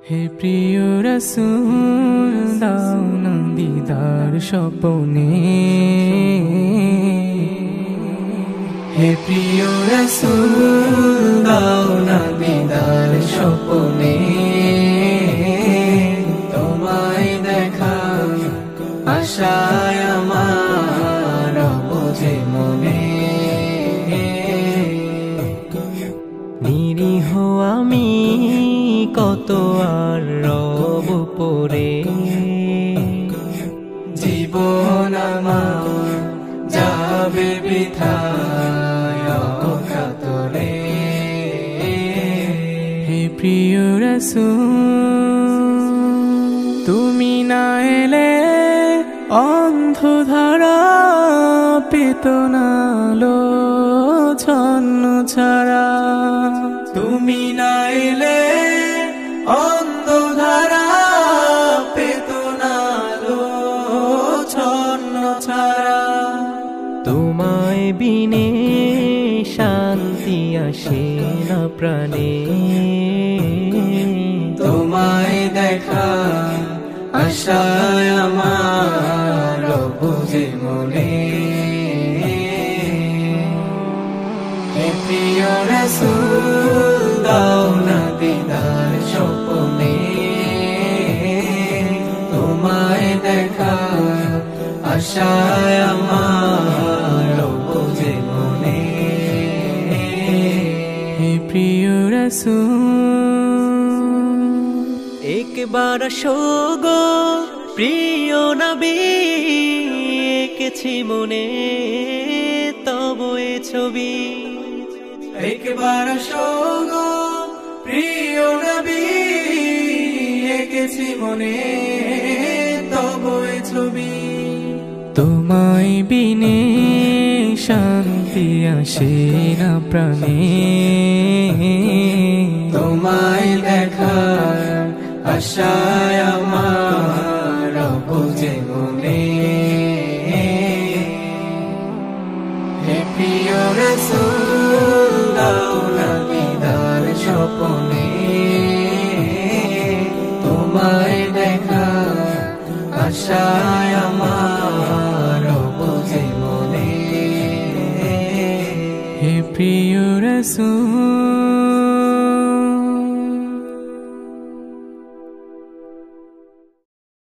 হে প্রিয় রাসূল দাও না দিদার স্বপনে, হে প্রিয় রাসূল দাও না দিদার স্বপনে, তোমায় দেখা আশায় আমার বুঝে মনে, নিরীহ আমি কত আর রব পরে, জীবন আমার যাবে বৃথায় অকাতরে। হে প্রিয় রাসূল তুমি না এলে অন্ধধারা পেত না আলো ছন্ন ছাড়া, তুমি না এলে অন্ধধারা পেত না আলো ছন্ন ছাড়া, তোমায় বিনে শান্তি আসে না প্রাণে, তোমায় দেখা আশায় আমার বুঝে মনে। হে প্রিয় রাসূল দাও না দিদার স্বপনে, তোমায় দেখা আশায় আমার বুঝে মনে। হে প্রিয় রাসূল একবার শোগো প্রিয় নবী, এঁকেছি মনে তব এ ছবি, একবার শোগো প্রিয় নবী, এঁকেছি মনে তব এ ছবি, তোমায় বিনে শান্তি আসে না প্রাণে, তোমায় দেখা আশায় আমার বুঝে মনে। হে প্রিয় রাসূল দাও না দিদার স্বপনে, তোমায় দেখা আশায় আমার বুঝে মনে। হে প্রিয় রাসূল